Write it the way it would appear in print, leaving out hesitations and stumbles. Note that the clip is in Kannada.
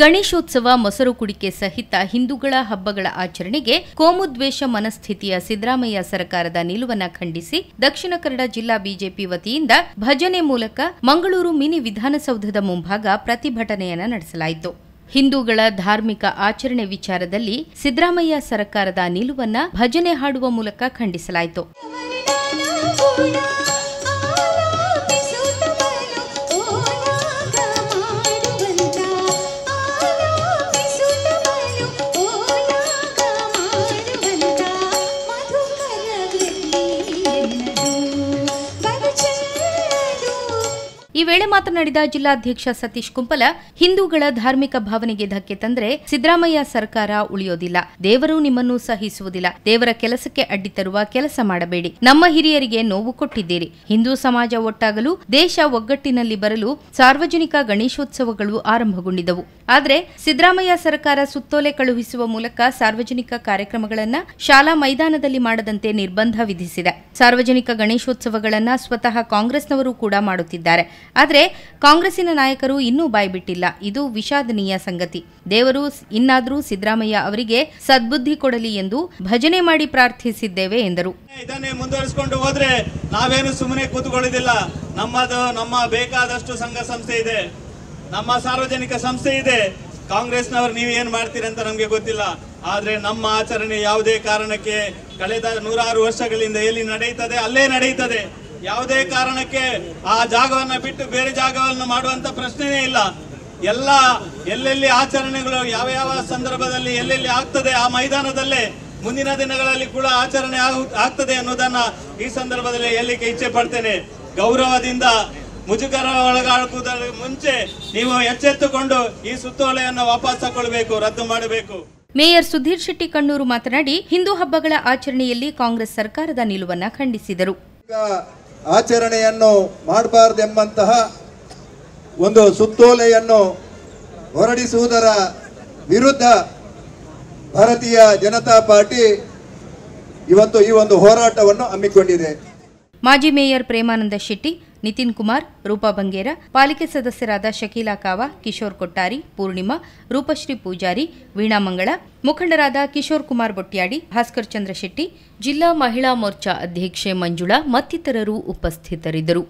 ಗಣೇಶೋತ್ಸವ, ಮೊಸರು ಕುಡಿಕೆ ಸಹಿತ ಹಿಂದೂಗಳ ಹಬ್ಬಗಳ ಆಚರಣೆಗೆ ಕೋಮುದ್ವೇಷ ಮನಸ್ಥಿತಿಯ ಸಿದ್ದರಾಮಯ್ಯ ಸರ್ಕಾರದ ನಿಲುವನ್ನು ಖಂಡಿಸಿ ದಕ್ಷಿಣ ಕನ್ನಡ ಜಿಲ್ಲಾ ಬಿಜೆಪಿ ವತಿಯಿಂದ ಭಜನೆ ಮೂಲಕ ಮಂಗಳೂರು ಮಿನಿ ವಿಧಾನಸೌಧದ ಮುಂಭಾಗ ಪ್ರತಿಭಟನೆಯನ್ನು ನಡೆಸಲಾಯಿತು. ಹಿಂದೂಗಳ ಧಾರ್ಮಿಕ ಆಚರಣೆ ವಿಚಾರದಲ್ಲಿ ಸಿದ್ದರಾಮಯ್ಯ ಸರ್ಕಾರದ ನಿಲುವನ್ನು ಭಜನೆ ಹಾಡುವ ಮೂಲಕ ಖಂಡಿಸಲಾಯಿತು. ಈ ವೇಳೆ ಮಾತನಾಡಿದ ಜಿಲ್ಲಾಧ್ಯಕ್ಷ ಸತೀಶ್ ಕುಂಪಲ, ಹಿಂದೂಗಳ ಧಾರ್ಮಿಕ ಭಾವನೆಗೆ ಧಕ್ಕೆ ತಂದರೆ ಸಿದ್ದರಾಮಯ್ಯ ಸರ್ಕಾರ ಉಳಿಯೋದಿಲ್ಲ. ದೇವರು ನಿಮ್ಮನ್ನು ಸಹಿಸುವುದಿಲ್ಲ. ದೇವರ ಕೆಲಸಕ್ಕೆ ಅಡ್ಡಿ ತರುವ ಕೆಲಸ ಮಾಡಬೇಡಿ. ನಮ್ಮ ಹಿರಿಯರಿಗೆ ನೋವು ಕೊಟ್ಟಿದ್ದೀರಿ. ಹಿಂದೂ ಸಮಾಜ ಒಟ್ಟಾಗಲು, ದೇಶ ಒಗ್ಗಟ್ಟಿನಲ್ಲಿ ಬರಲು ಸಾರ್ವಜನಿಕ ಗಣೇಶೋತ್ಸವಗಳು ಆರಂಭಗೊಂಡಿದ್ದವು. ಆದರೆ ಸಿದ್ದರಾಮಯ್ಯ ಸರ್ಕಾರ ಸುತ್ತೋಲೆ ಕಳುಹಿಸುವ ಮೂಲಕ ಸಾರ್ವಜನಿಕ ಕಾರ್ಯಕ್ರಮಗಳನ್ನು ಶಾಲಾ ಮೈದಾನದಲ್ಲಿ ಮಾಡದಂತೆ ನಿರ್ಬಂಧ ವಿಧಿಸಿದೆ. ಸಾರ್ವಜನಿಕ ಗಣೇಶೋತ್ಸವಗಳನ್ನು ಸ್ವತಃ ಕಾಂಗ್ರೆಸ್ನವರು ಕೂಡ ಮಾಡುತ್ತಿದ್ದಾರೆ. ಆದರೆ ಕಾಂಗ್ರೆಸ್ಸಿನ ನಾಯಕರು ಇನ್ನೂ ಬಾಯ್ಬಿಟ್ಟಿಲ್ಲ. ಇದು ವಿಷಾದನೀಯ ಸಂಗತಿ. ದೇವರು ಇನ್ನಾದರೂ ಸಿದ್ದರಾಮಯ್ಯ ಅವರಿಗೆ ಸದ್ಬುದ್ಧಿ ಕೊಡಲಿ ಎಂದು ಭಜನೆ ಮಾಡಿ ಪ್ರಾರ್ಥಿಸಿದ್ದೇವೆ ಎಂದರು. ಇದನ್ನೇ ಮುಂದುವರಿಸಿಕೊಂಡು ಹೋದ್ರೆ ನಾವೇನು ಸುಮ್ಮನೆ ಕೂತ್ಕೊಳ್ಳೋದಿಲ್ಲ. ನಮ್ಮ ಬೇಕಾದಷ್ಟು ಸಂಘ ಸಂಸ್ಥೆ ಇದೆ, ನಮ್ಮ ಸಾರ್ವಜನಿಕ ಸಂಸ್ಥೆ ಇದೆ. ಕಾಂಗ್ರೆಸ್ನವರು ನೀವು ಏನ್ ಮಾಡ್ತೀರಿ ಅಂತ ನಮ್ಗೆ ಗೊತ್ತಿಲ್ಲ. ಆದ್ರೆ ನಮ್ಮ ಆಚರಣೆ ಯಾವುದೇ ಕಾರಣಕ್ಕೆ ಕಳೆದ 100 ವರ್ಷಗಳಿಂದ ಎಲ್ಲಿ ನಡೆಯುತ್ತದೆ ಅಲ್ಲೇ ನಡೆಯುತ್ತದೆ. ಯಾವುದೇ ಕಾರಣಕ್ಕೆ ಆ ಜಾಗವನ್ನ ಬಿಟ್ಟು ಬೇರೆ ಜಾಗವನ್ನು ಮಾಡುವಂತ ಪ್ರಶ್ನೆನೇ ಇಲ್ಲ. ಎಲ್ಲೆಲ್ಲಿ ಆಚರಣೆಗಳು ಯಾವ ಸಂದರ್ಭದಲ್ಲಿ ಎಲ್ಲೆಲ್ಲಿ ಆಗ್ತದೆ ಆ ಮೈದಾನದಲ್ಲೇ ಮುಂದಿನ ದಿನಗಳಲ್ಲಿ ಕೂಡ ಆಚರಣೆ ಆಗ್ತದೆ ಅನ್ನೋದನ್ನ ಈ ಸಂದರ್ಭದಲ್ಲಿ ಹೇಳಲಿಕ್ಕೆ ಇಚ್ಛೆ ಪಡ್ತೇನೆ. ಗೌರವದಿಂದ ಮುಜುಗರ ಒಳಗಾಗುವುದರ ಮುಂಚೆ ನೀವು ಎಚ್ಚೆತ್ತುಕೊಂಡು ಈ ಸುತ್ತೋಲೆಯನ್ನು ವಾಪಸ್ ತಗೊಳ್ಬೇಕು, ರದ್ದು ಮಾಡಬೇಕು. ಮೇಯರ್ ಸುಧೀರ್ ಶೆಟ್ಟಿ ಕಣ್ಣೂರು ಮಾತನಾಡಿ, ಹಿಂದೂ ಹಬ್ಬಗಳ ಆಚರಣೆಯಲ್ಲಿ ಕಾಂಗ್ರೆಸ್ ಸರ್ಕಾರದ ನಿಲುವನ್ನು ಖಂಡಿಸಿದರು. ಆಚರಣೆಯನ್ನು ಮಾಡಬಾರದೆಂಬಂತಹ ಒಂದು ಸುತ್ತೋಲೆಯನ್ನು ಹೊರಡಿಸುವುದರ ವಿರುದ್ಧ ಭಾರತೀಯ ಜನತಾ ಪಾರ್ಟಿ ಇವತ್ತು ಈ ಒಂದು ಹೋರಾಟವನ್ನು ಹಮ್ಮಿಕೊಂಡಿದೆ. ಮಾಜಿ ಮೇಯರ್ ಪ್ರೇಮಾನಂದ ಶೆಟ್ಟಿ, ನಿತಿನ್ ಕುಮಾರ್, ರೂಪಾ ಬಂಗೇರ, ಪಾಲಿಕೆ ಸದಸ್ಯರಾದ ಶಕೀಲಾ ಕಾವಾ, ಕಿಶೋರ್ ಕೊಟ್ಟಾರಿ, ಪೂರ್ಣಿಮಾ, ರೂಪಶ್ರೀ ಪೂಜಾರಿ, ವೀಣಾ ಮಂಗಳ, ಮುಖಂಡರಾದ ಕಿಶೋರ್ ಕುಮಾರ್ ಬೊಟ್ಯಾಡಿ, ಭಾಸ್ಕರ್ ಚಂದ್ರ ಶೆಟ್ಟಿ, ಜಿಲ್ಲಾ ಮಹಿಳಾ ಮೋರ್ಚಾ ಅಧ್ಯಕ್ಷೆ ಮಂಜುಳಾ ಮತ್ತಿತರರು ಉಪಸ್ಥಿತರಿದ್ದರು.